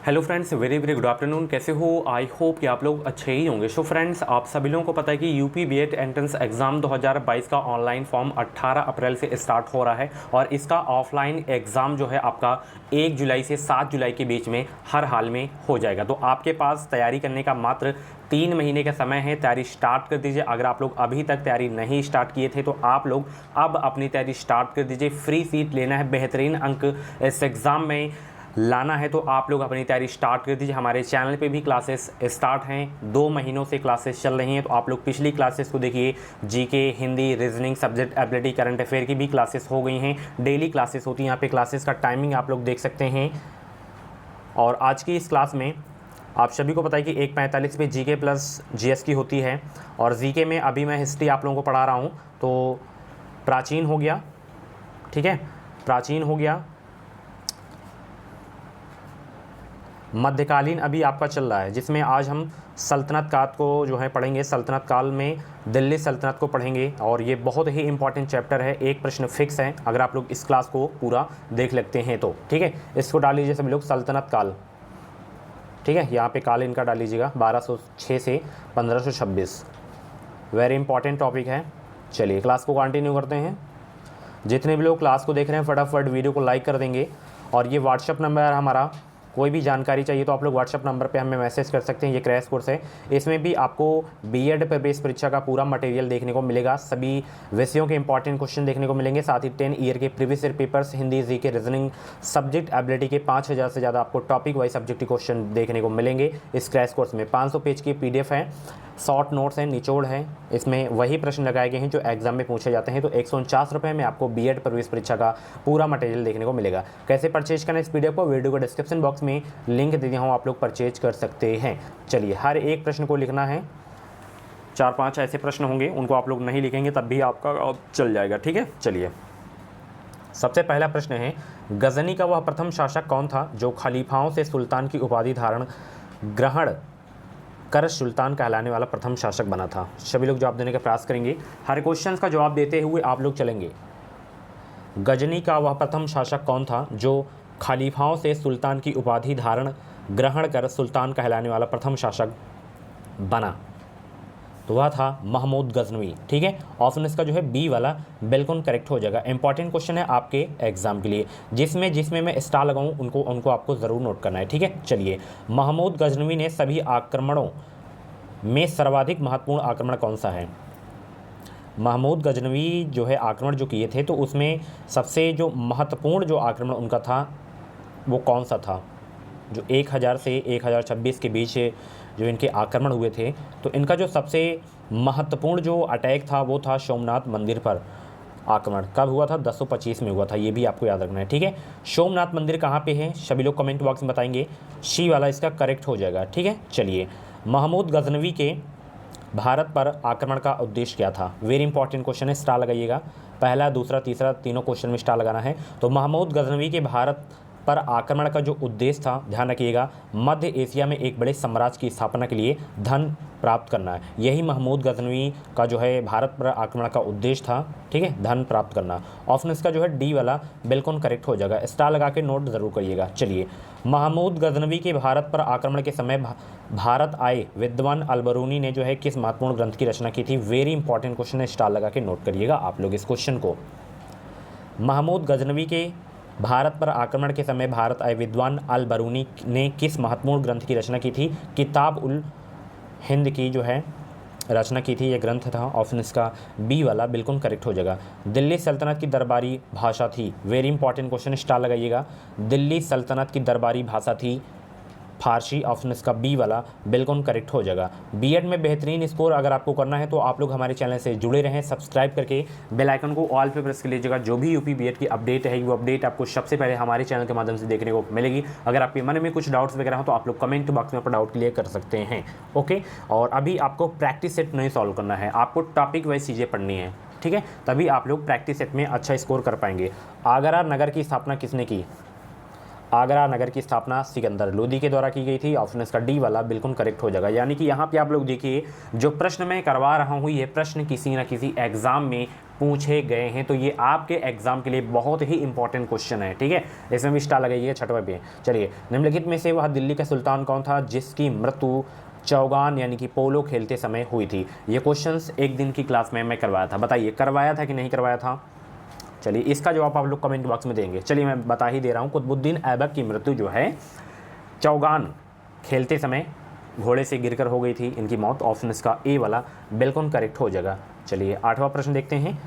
Hello friends, very very good afternoon. कैसे हो? I hope कि आप लोग अच्छे ही होंगे। सो फ्रेंड्स, आप सभी लोगों को पता है कि यूपी बीएड एंट्रेंस एग्ज़ाम 2022 का ऑनलाइन फॉर्म 18 अप्रैल से स्टार्ट हो रहा है और इसका ऑफलाइन एग्ज़ाम जो है आपका 1 जुलाई से 7 जुलाई के बीच में हर हाल में हो जाएगा। तो आपके पास तैयारी करने का मात्र 3 महीने का समय है। तैयारी स्टार्ट कर दीजिए। अगर आप लोग अभी तक तैयारी नहीं स्टार्ट किए थे तो आप लोग अब अपनी तैयारी स्टार्ट कर दीजिए। फ्री सीट लेना है, बेहतरीन अंक इस एग्ज़ाम में लाना है तो आप लोग अपनी तैयारी स्टार्ट कर दीजिए। हमारे चैनल पे भी क्लासेस स्टार्ट हैं, 2 महीनों से क्लासेस चल रही हैं। तो आप लोग पिछली क्लासेस को देखिए। GK, Hindi, reasoning, subject ability, current affair की भी क्लासेस हो गई हैं। डेली क्लासेस होती हैं। यहाँ पे क्लासेस का टाइमिंग आप लोग देख सकते हैं। और आज की इस क्लास में आप सभी को पता है कि 1:45 पे जीके प्लस जीएस की होती है। और जीके में अभी मैं हिस्ट्री आप लोगों को पढ़ा रहा हूँ। तो प्राचीन हो गया, ठीक है, प्राचीन हो गया, मध्यकालीन अभी आपका चल रहा है, जिसमें आज हम सल्तनत काल को जो है पढ़ेंगे। सल्तनत काल में दिल्ली सल्तनत को पढ़ेंगे और ये बहुत ही इंपॉर्टेंट चैप्टर है। एक प्रश्न फिक्स है अगर आप लोग इस क्लास को पूरा देख लेते हैं तो, ठीक है। इसको डाल लीजिए सभी लोग, सल्तनत काल, ठीक है। यहाँ पे काल इनका डाल लीजिएगा 1206 से 1526। वेरी इंपॉर्टेंट टॉपिक है। चलिए क्लास को कंटिन्यू करते हैं। जितने भी लोग क्लास को देख रहे हैं फटाफट वीडियो को लाइक कर देंगे। और ये व्हाट्सअप नंबर है हमारा, कोई भी जानकारी चाहिए तो आप लोग व्हाट्सअप नंबर पे हमें मैसेज कर सकते हैं। ये क्रैश कोर्स है, इसमें भी आपको बीएड प्रवेश परीक्षा का पूरा मटेरियल देखने को मिलेगा। सभी विषयों के इंपॉर्टेंट क्वेश्चन देखने को मिलेंगे। साथ ही 10 ईयर के previous year papers, Hindi, GK, reasoning, subject ability के 5000 से ज़्यादा आपको टॉपिक वाइज सब्जेक्ट क्वेश्चन देखने को मिलेंगे इस क्रैश कोर्स में। 500 पेज की पीडीएफ है, शॉर्ट नोट्स हैं, निचोड़ है। इसमें वही प्रश्न लगाए गए हैं जो एग्जाम में पूछे जाते हैं। तो 149 रुपये में आपको बीएड प्रवेश परीक्षा का पूरा मटेरियल देखने को मिलेगा। कैसे परचेज करना इस पीडीएफ को, वीडियो को डिस्क्रिप्शन बॉक्स में लिंक दे दिया हूँ, आप लोग परचेज कर सकते हैं। चलिए, हर एक प्रश्न को लिखना है। 4-5 ऐसे प्रश्न होंगे, उनको आप लोग नहीं लिखेंगे तब भी आपका चल जाएगा, ठीक है। चलिए, सबसे पहला प्रश्न है, गजनी का वह प्रथम शासक कौन था जो खलीफाओं से सुल्तान की उपाधि ग्रहण कर सुल्तान कहलाने वाला प्रथम शासक बना था? सभी लोग जवाब देने का प्रयास करेंगे। हर क्वेश्चन का जवाब देते हुए आप लोग चलेंगे। गजनी का वह प्रथम शासक कौन था जो खलीफाओं से सुल्तान की उपाधि ग्रहण कर सुल्तान कहलाने वाला प्रथम शासक बना? तो वह था महमूद गजनवी, ठीक है। ऑप्शन इसका जो है बी वाला बिल्कुल करेक्ट हो जाएगा। इंपॉर्टेंट क्वेश्चन है आपके एग्जाम के लिए, जिसमें मैं स्टार लगाऊं उनको आपको ज़रूर नोट करना है, ठीक है। चलिए, महमूद गजनवी ने सभी आक्रमणों में सर्वाधिक महत्वपूर्ण आक्रमण कौन सा है? महमूद गजनवी जो है आक्रमण जो किए थे तो उसमें सबसे जो महत्वपूर्ण जो आक्रमण उनका था वो कौन सा था? जो 1000 से 1026 के बीच जो इनके आक्रमण हुए थे, तो इनका जो सबसे महत्वपूर्ण जो अटैक था वो था सोमनाथ मंदिर पर आक्रमण। कब हुआ था? 1025 में हुआ था। ये भी आपको याद रखना है, ठीक है। सोमनाथ मंदिर कहाँ पे है? सभी लोग कमेंट बॉक्स में बताएंगे। सी वाला इसका करेक्ट हो जाएगा, ठीक है। चलिए, महमूद गजनवी के भारत पर आक्रमण का उद्देश्य क्या था? वेरी इंपॉर्टेंट क्वेश्चन है, स्टार लगाइएगा। पहला, दूसरा, तीसरा, तीनों क्वेश्चन में स्टार लगाना है। तो महमूद गजनवी के भारत पर आक्रमण का जो उद्देश्य था, ध्यान रखिएगा, मध्य एशिया में एक बड़े साम्राज्य की स्थापना के लिए धन प्राप्त करना है। यही महमूद गजनवी का जो है भारत पर आक्रमण का उद्देश्य था, ठीक है, धन प्राप्त करना। ऑप्शन इसका जो है डी वाला बिल्कुल करेक्ट हो जाएगा। स्टार लगा के नोट जरूर करिएगा। चलिए, महमूद गजनवी के भारत पर आक्रमण के समय भारत आए विद्वान अलबरूनी ने जो है किस महत्वपूर्ण ग्रंथ की रचना की थी? वेरी इंपॉर्टेंट क्वेश्चन है, स्टार लगा के नोट करिएगा आप लोग इस क्वेश्चन को। महमूद गजनवी के भारत पर आक्रमण के समय भारत आए विद्वान अल बरूनी ने किस महत्वपूर्ण ग्रंथ की रचना की थी? किताब उल हिंद की जो है रचना की थी, यह ग्रंथ था। ऑप्शन इसका बी वाला बिल्कुल करेक्ट हो जाएगा। दिल्ली सल्तनत की दरबारी भाषा थी? वेरी इंपॉर्टेंट क्वेश्चन, स्टार लगाइएगा। दिल्ली सल्तनत की दरबारी भाषा थी फारसी। ऑप्शन इसका बी वाला बिल्कुल करेक्ट हो जाएगा। बीएड में बेहतरीन स्कोर अगर आपको करना है तो आप लोग हमारे चैनल से जुड़े रहें, सब्सक्राइब करके बेल आइकन को ऑल पे प्रेस कर लीजिएगा। जो भी यूपी बीएड की अपडेट है वो अपडेट आपको सबसे पहले हमारे चैनल के माध्यम से देखने को मिलेगी। अगर आपके मन में कुछ डाउट्स वगैरह हो तो आप लोग कमेंट बॉक्स में अपना डाउट क्लियर कर सकते हैं, ओके। और अभी आपको प्रैक्टिस सेट नहीं सॉल्व करना है, आपको टॉपिक वाइज चीज़ें पढ़नी है, ठीक है। तभी आप लोग प्रैक्टिस सेट में अच्छा स्कोर कर पाएंगे। आगरा नगर की स्थापना किसने की? आगरा नगर की स्थापना सिकंदर लोदी के द्वारा की गई थी। ऑप्शन इसका डी वाला बिल्कुल करेक्ट हो जाएगा। यानी कि यहाँ पे आप लोग देखिए, जो प्रश्न मैं करवा रहा हूँ ये प्रश्न किसी न किसी एग्जाम में पूछे गए हैं, तो ये आपके एग्जाम के लिए बहुत ही इंपॉर्टेंट क्वेश्चन है, ठीक है। इसमें भी स्टार लगाइए, छठवें पे। चलिए, निम्नलिखित में से वह दिल्ली का सुल्तान कौन था जिसकी मृत्यु चौगान यानी कि पोलो खेलते समय हुई थी। ये क्वेश्चंस एक दिन की क्लास में मैं करवाया था, बताइए करवाया था कि नहीं करवाया था। चलिए, इसका जवाब आप लोग कमेंट बॉक्स में देंगे। चलिए, मैं बता ही दे रहा हूँ, कुतुबुद्दीन ऐबक की मृत्यु जो है चौगान खेलते समय घोड़े से गिरकर हो गई थी इनकी मौत। ऑप्शन इसका ए वाला बिल्कुल करेक्ट हो जाएगा। चलिए, 8वां प्रश्न देखते हैं।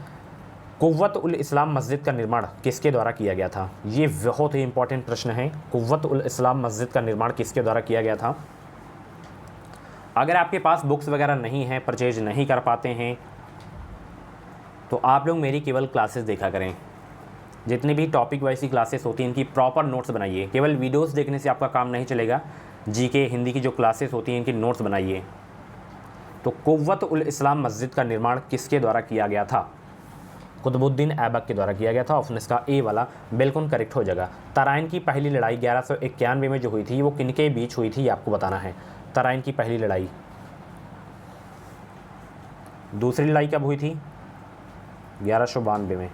कुव्वत उल इस्लाम मस्जिद का निर्माण किसके द्वारा किया गया था। ये बहुत ही इंपॉर्टेंट प्रश्न है। कुव्वत उल इस्लाम मस्जिद का निर्माण किसके द्वारा किया गया था। अगर आपके पास बुक्स वगैरह नहीं है, परचेज नहीं कर पाते हैं, तो आप लोग मेरी केवल क्लासेस देखा करें। जितनी भी टॉपिक वाइज की क्लासेस होती हैं इनकी प्रॉपर नोट्स बनाइए। केवल वीडियोस देखने से आपका काम नहीं चलेगा। जीके हिंदी की जो क्लासेस होती हैं इनकी नोट्स बनाइए। तो कुव्वत उल इस्लाम मस्जिद का निर्माण किसके द्वारा किया गया था। कुतुबुद्दीन ऐबक के द्वारा किया गया था। ऑप्शन इसका ए वाला बिल्कुल करेक्ट हो जाएगा। तराइन की पहली लड़ाई 1191 में जो हुई थी वो किनके बीच हुई थी, ये आपको बताना है। तराइन की पहली लड़ाई। दूसरी लड़ाई कब हुई थी, 1192 में।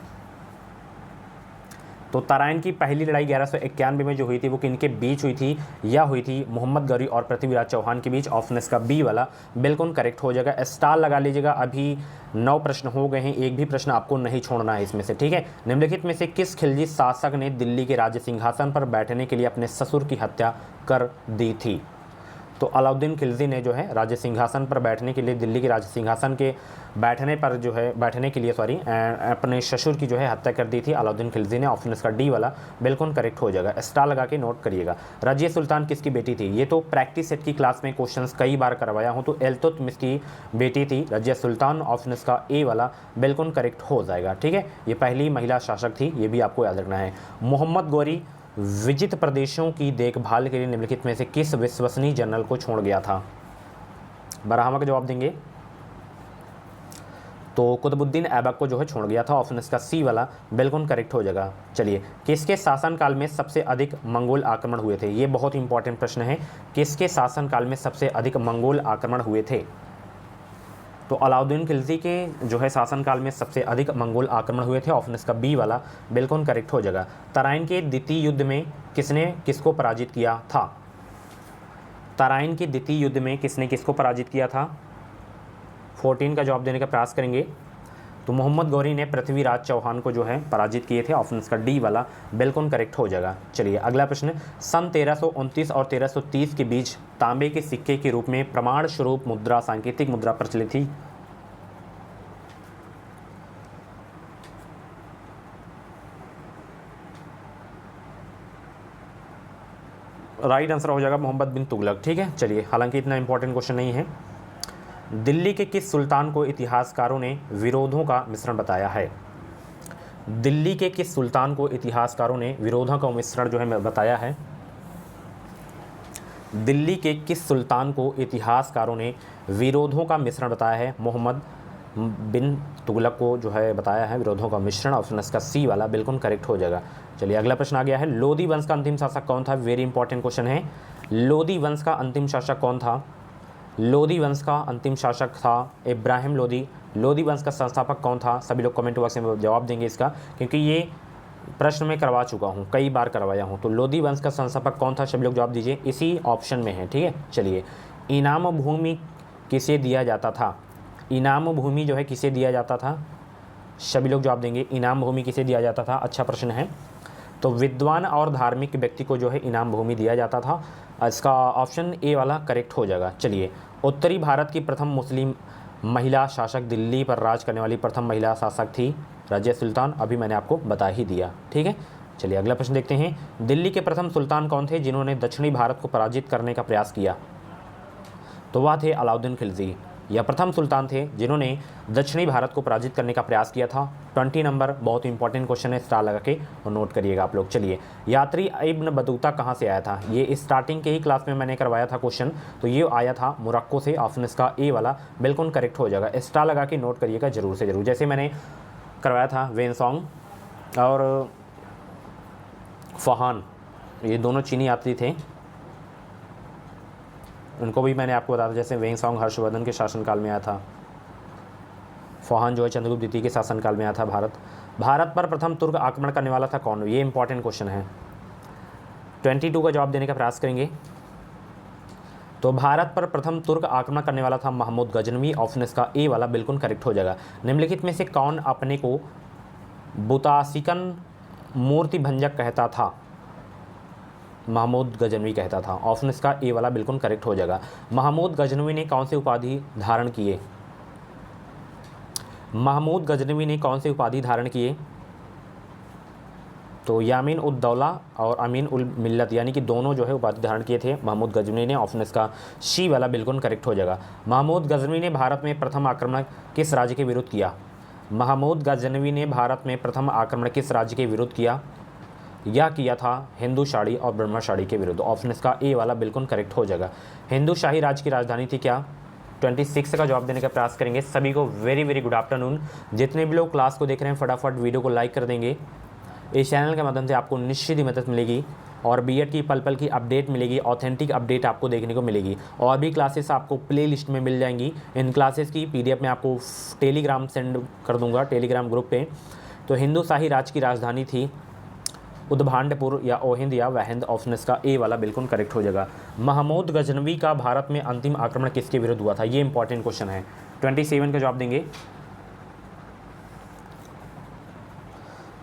तो तराइन की पहली लड़ाई 1191 में जो हुई थी वो किनके बीच हुई थी, या हुई थी मोहम्मद गौरी और पृथ्वीराज चौहान के बीच। ऑप्शन इसका बी वाला बिल्कुल करेक्ट हो जाएगा। स्टार लगा लीजिएगा। अभी 9 प्रश्न हो गए हैं, एक भी प्रश्न आपको नहीं छोड़ना है इसमें से, ठीक है। निम्नलिखित में से किस खिलजी शासक ने दिल्ली के राज्य सिंहासन पर बैठने के लिए अपने ससुर की हत्या कर दी थी। तो अलाउद्दीन खिलजी ने जो है राज्य सिंहासन पर बैठने के लिए, दिल्ली के राज्य सिंहासन के बैठने के लिए अपने ससुर की जो है हत्या कर दी थी अलाउद्दीन खिलजी ने। ऑप्शन इसका डी वाला बिल्कुल करेक्ट हो जाएगा। स्टार लगा के नोट करिएगा। रजिया सुल्तान किसकी बेटी थी। ये तो प्रैक्टिस सेट की क्लास में क्वेश्चंस कई बार करवाया हूँ। तो इल्तुतमिश की बेटी थी रजिया सुल्तान। ऑप्शन इसका ए वाला बिल्कुल करेक्ट हो जाएगा, ठीक है। ये पहली महिला शासक थी, ये भी आपको याद रखना है। मोहम्मद गौरी विजित प्रदेशों की देखभाल के लिए निम्नलिखित में से किस विश्वसनीय जनरल को छोड़ गया था। बराहमा का जवाब देंगे तो कुतुबुद्दीन ऐबक को जो है छोड़ गया था। ऑप्शन इसका सी वाला बिल्कुल करेक्ट हो जाएगा। चलिए, किसके शासनकाल में सबसे अधिक मंगोल आक्रमण हुए थे। ये बहुत इंपॉर्टेंट प्रश्न है। किसके शासनकाल में सबसे अधिक मंगोल आक्रमण हुए थे। तो अलाउद्दीन खिलजी के जो है शासनकाल में सबसे अधिक मंगोल आक्रमण हुए थे। ऑप्शन इसका बी वाला बिल्कुल करेक्ट हो जाएगा। तराइन के द्वितीय युद्ध में किसने किसको पराजित किया था। तराइन के द्वितीय युद्ध में किसने किसको पराजित किया था। 14 का जवाब देने का प्रयास करेंगे। तो मोहम्मद गौरी ने पृथ्वीराज चौहान को जो है पराजित किए थे। ऑप्शन इसका डी वाला बिल्कुल करेक्ट हो जाएगा। चलिए, अगला प्रश्न। सन 1329 और 1330 के बीच तांबे के सिक्के के रूप में प्रमाण स्वरूप मुद्रा, सांकेतिक मुद्रा प्रचलित थी। राइट आंसर हो जाएगा मोहम्मद बिन तुगलक, ठीक है। चलिए, हालांकि इतना इंपॉर्टेंट क्वेश्चन नहीं है। दिल्ली के किस सुल्तान को इतिहासकारों ने विरोधों का मिश्रण बताया है। दिल्ली के किस सुल्तान को इतिहासकारों ने विरोधों का मिश्रण जो है बताया है। दिल्ली के किस सुल्तान को इतिहासकारों ने विरोधों का मिश्रण बताया है। मोहम्मद बिन तुगलक को जो है बताया है विरोधों का मिश्रण। ऑप्शन इसका सी वाला बिल्कुल करेक्ट हो जाएगा। चलिए, अगला प्रश्न आ गया है। लोदी वंश का अंतिम शासक कौन था। वेरी इंपॉर्टेंट क्वेश्चन है। लोदी वंश का अंतिम शासक कौन था। लोदी वंश का अंतिम शासक था इब्राहिम लोदी। लोदी वंश का संस्थापक कौन था। सभी लोग कमेंट बॉक्स में जवाब देंगे इसका, क्योंकि ये प्रश्न में करवा चुका हूँ, कई बार करवाया हूँ। तो लोदी वंश का संस्थापक कौन था, सभी लोग जवाब दीजिए। इसी ऑप्शन में है, ठीक है। चलिए, इनाम भूमि किसे दिया जाता था। इनाम भूमि जो है किसे दिया जाता था, सभी लोग जवाब देंगे। इनाम भूमि किसे दिया जाता था, अच्छा प्रश्न है। तो विद्वान और धार्मिक व्यक्ति को जो है इनाम भूमि दिया जाता था। इसका ऑप्शन ए वाला करेक्ट हो जाएगा। चलिए, उत्तरी भारत की प्रथम मुस्लिम महिला शासक, दिल्ली पर राज करने वाली प्रथम महिला शासक थी रजिया सुल्तान। अभी मैंने आपको बता ही दिया, ठीक है। चलिए, अगला प्रश्न देखते हैं। दिल्ली के प्रथम सुल्तान कौन थे जिन्होंने दक्षिणी भारत को पराजित करने का प्रयास किया। तो वह थे अलाउद्दीन खिलजी। यह प्रथम सुल्तान थे जिन्होंने दक्षिणी भारत को पराजित करने का प्रयास किया था। 20 नंबर बहुत इंपॉर्टेंट क्वेश्चन है, स्टार लगा के और नोट करिएगा आप लोग। चलिए, यात्री इब्न बतूता कहाँ से आया था। ये स्टार्टिंग के ही क्लास में मैंने करवाया था क्वेश्चन। तो ये आया था मोरक्को से। ऑप्शन इसका ए वाला बिल्कुल करेक्ट हो जाएगा। स्टार लगा के नोट करिएगा जरूर से जरूर। जैसे मैंने करवाया था वेनसोंग और फहान, ये दोनों चीनी यात्री थे, उनको भी मैंने आपको बताया था, जैसे वेंगसॉन्ग हर्षवर्धन के शासनकाल में आया था, फौहान जो है चंद्रगुप्त द्वितीय के शासनकाल में आया था। भारत पर प्रथम तुर्क आक्रमण करने वाला था कौन? ये इंपॉर्टेंट क्वेश्चन है। 22 का जवाब देने का प्रयास करेंगे। तो भारत पर प्रथम तुर्क आक्रमण करने वाला था महमूद गजनवी। ऑप्शन इसका ए वाला बिल्कुल करेक्ट हो जाएगा। निम्नलिखित में से कौन अपने को बुतासिकन मूर्ति भंजक कहता था? महमूद गजनवी कहता था। ऑप्शन इसका ए वाला बिल्कुल करेक्ट हो जाएगा। महमूद गजनवी ने कौन सी उपाधि धारण किए? महमूद गजनवी ने कौन सी उपाधि धारण किए? तो यामीन उद दौला और अमीन उल मिल्लत, यानी कि दोनों जो है उपाधि धारण किए थे महमूद गजनवी ने। ऑप्शन इसका शी वाला बिल्कुल करेक्ट हो जाएगा। महमूद गजनवी ने भारत में प्रथम आक्रमण किस राज्य के विरुद्ध किया? महमूद गजनवी ने भारत में प्रथम आक्रमण किस राज्य के विरुद्ध किया? यह किया था हिंदू शाही और ब्रह्मशाही के विरुद्ध। ऑप्शन इसका ए वाला बिल्कुल करेक्ट हो जाएगा। हिंदू शाही राज्य की राजधानी थी क्या? 26 का जवाब देने का प्रयास करेंगे। सभी को वेरी वेरी गुड आफ्टरनून। जितने भी लोग क्लास को देख रहे हैं फटाफट वीडियो को लाइक कर देंगे। इस चैनल के माध्यम से आपको निश्चित ही मदद मिलेगी और बीएड की पल पल की अपडेट मिलेगी, ऑथेंटिक अपडेट आपको देखने को मिलेगी। और भी क्लासेस आपको प्ले लिस्ट में मिल जाएंगी। इन क्लासेस की PDF मैं आपको टेलीग्राम सेंड कर दूंगा, टेलीग्राम ग्रुप पे। तो हिंदू शाही राज्य की राजधानी थी उद्भांडपुर या ओहिंद या वहिंद। ऑप्शन इसका ए वाला बिल्कुल करेक्ट हो जाएगा। महमूद गजनवी का भारत में अंतिम आक्रमण किसके विरुद्ध हुआ था? ये इंपॉर्टेंट क्वेश्चन है। 27 का जवाब देंगे।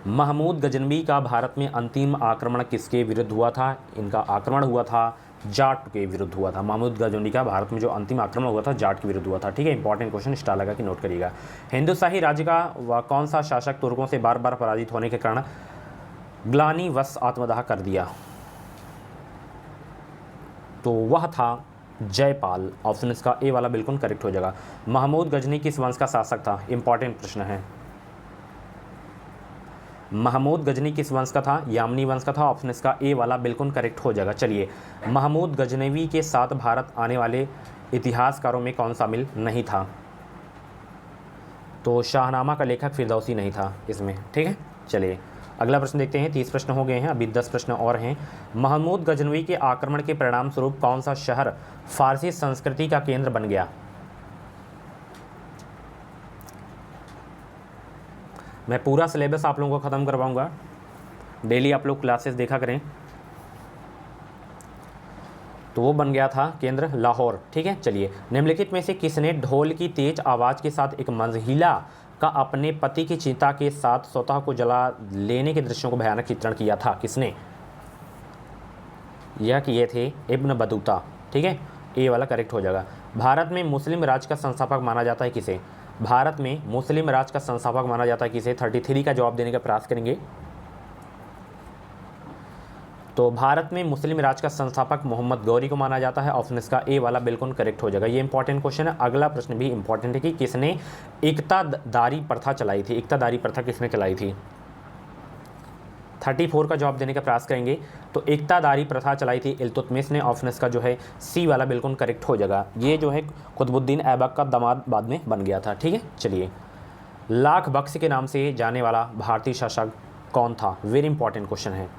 महमूद गजनवी का भारत में अंतिम आक्रमण किसके विरुद्ध हुआ था? इनका आक्रमण हुआ था जाट के विरुद्ध हुआ था। महमूद गजनवी का भारत में जो अंतिम आक्रमण हुआ था जाट के विरुद्ध हुआ था। ठीक है, इंपॉर्टेंट क्वेश्चन स्टार लगा कि नोट करिएगा। हिंदू शाही राज्य का वह कौन सा शासक तुर्कों से बार बार पराजित होने के कारण ग्लानिवश आत्मदाह कर दिया? तो वह था जयपाल। ऑप्शन इसका ए वाला बिल्कुल करेक्ट हो जाएगा। महमूद गजनी किस वंश का शासक था? इंपॉर्टेंट प्रश्न है। महमूद गजनी किस वंश का था? यामनी वंश का था। ऑप्शन इसका ए वाला बिल्कुल करेक्ट हो जाएगा। चलिए, महमूद गजनवी के साथ भारत आने वाले इतिहासकारों में कौन शामिल नहीं था? तो शाहनामा का लेखक फिरदौसी नहीं था इसमें। ठीक है, चलिए अगला प्रश्न देखते हैं। 30 प्रश्न हो गए हैं, अभी 10 प्रश्न और हैं। महमूद गजनवी के आक्रमण के परिणाम स्वरूप कौन सा शहर फारसी संस्कृति का केंद्र बन गया? मैं पूरा सिलेबस आप लोगों को ख़त्म करवाऊंगा, डेली आप लोग क्लासेस देखा करें। तो वो बन गया था केंद्र लाहौर। ठीक है, चलिए, निम्नलिखित में से किसने ढोल की तेज आवाज़ के साथ एक महिला का अपने पति की चिता के साथ स्वतः को जला लेने के दृश्यों को भयानक चित्रण किया था? किसने? यह किए थे इब्न बतूता। ठीक है, ए वाला करेक्ट हो जाएगा। भारत में मुस्लिम राज का संस्थापक माना जाता है किसे? भारत में मुस्लिम राज का संस्थापक माना जाता है किसे? 33 का जवाब देने का प्रयास करेंगे। तो भारत में मुस्लिम राज का संस्थापक मोहम्मद गौरी को माना जाता है। ऑप्शन इसका ए वाला बिल्कुल करेक्ट हो जाएगा। ये इंपॉर्टेंट क्वेश्चन है। अगला प्रश्न भी इंपॉर्टेंट है कि किसने इक्तादारी प्रथा चलाई थी? इक्तादारी प्रथा किसने चलाई थी? 34 का जवाब देने का प्रयास करेंगे। तो इक्तादारी प्रथा चलाई थी इल्तुतमिश ने। ऑप्शन इसका जो है सी वाला बिल्कुल करेक्ट हो जाएगा। ये जो है कुतुबुद्दीन ऐबक का दामाद बाद में बन गया था। ठीक है, चलिए, लाख बख्श के नाम से जाने वाला भारतीय शासक कौन था? वेरी इंपॉर्टेंट क्वेश्चन है,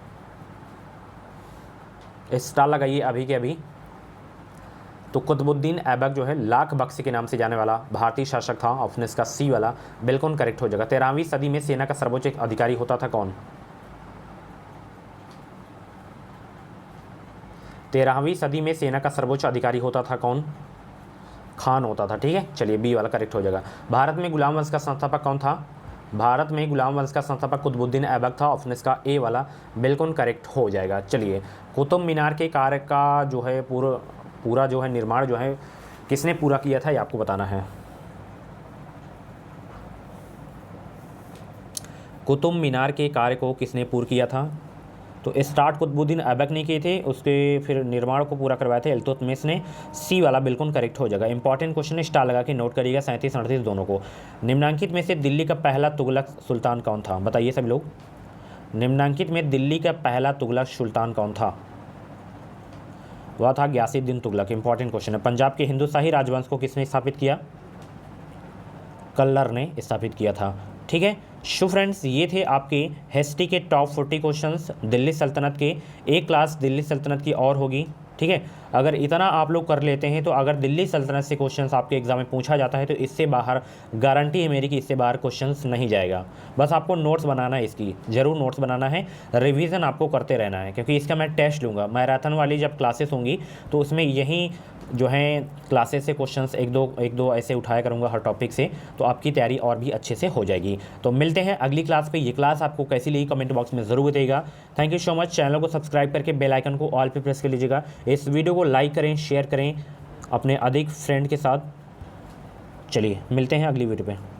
स्टार लगाइए अभी के अभी। तो कुतुबुद्दीन ऐबक जो है लाख बख्श के नाम से जाने वाला भारतीय शासक था। ऑप्शन इसका सी वाला बिल्कुल करेक्ट हो जाएगा। 13वीं सदी में सेना का सर्वोच्च अधिकारी होता था कौन? 13वीं सदी में सेना का सर्वोच्च अधिकारी होता था कौन? खान होता था। ठीक है, चलिए, बी वाला करेक्ट हो जाएगा। भारत में गुलाम वंश का संस्थापक कौन था? भारत में गुलाम वंश का संस्थापक कुतुबुद्दीन ऐबक था। ऑप्शन इसका ए वाला बिल्कुल करेक्ट हो जाएगा। चलिए, कुतुब मीनार के कार्य का जो है पूरा जो है निर्माण जो है किसने पूरा किया था, ये आपको बताना है। कुतुब मीनार के कार्य को किसने पूरा किया था? तो स्टार्ट कुतुबुद्दीन ऐबक ने किए थे, उसके फिर निर्माण को पूरा करवाए थे इल्तुतमिश ने। सी वाला बिल्कुल करेक्ट हो जाएगा। इंपॉर्टेंट क्वेश्चन है, स्टार लगा के नोट करिएगा। 37 38 दोनों को। निम्नांकित में से दिल्ली का पहला तुगलक सुल्तान कौन था? बताइए सब लोग। निम्नांकित में दिल्ली का पहला तुगलक सुल्तान कौन था? वह था गयासुद्दीन तुगलक। इंपॉर्टेंट क्वेश्चन है। पंजाब के हिंदू शाही राजवंश को किसने स्थापित किया? कल्लर ने स्थापित किया था। ठीक है। सो फ्रेंड्स, ये थे आपके हिस्ट्री के टॉप 40 क्वेश्चंस दिल्ली सल्तनत के। एक क्लास दिल्ली सल्तनत की और होगी, ठीक है। अगर इतना आप लोग कर लेते हैं तो अगर दिल्ली सल्तनत से क्वेश्चंस आपके एग्जाम में पूछा जाता है तो इससे बाहर गारंटी है मेरी कि इससे बाहर क्वेश्चंस नहीं जाएगा। बस आपको नोट्स बनाना है, इसकी ज़रूर नोट्स बनाना है, रिवीजन आपको करते रहना है, क्योंकि इसका मैं टेस्ट लूँगा। मैराथन वाली जब क्लासेस होंगी तो उसमें यही जो हैं क्लासेस से क्वेश्चंस एक दो ऐसे उठाया करूँगा हर टॉपिक से, तो आपकी तैयारी और भी अच्छे से हो जाएगी। तो मिलते हैं अगली क्लास पे। ये क्लास आपको कैसी लगी कमेंट बॉक्स में ज़रूर बताइएगा। Thank you so much. Channel को सब्सक्राइब करके बेल आइकन को ऑल पे प्रेस कर लीजिएगा। इस वीडियो को लाइक करें, शेयर करें अपने अधिक फ्रेंड के साथ। चलिए मिलते हैं अगली वीडियो पे।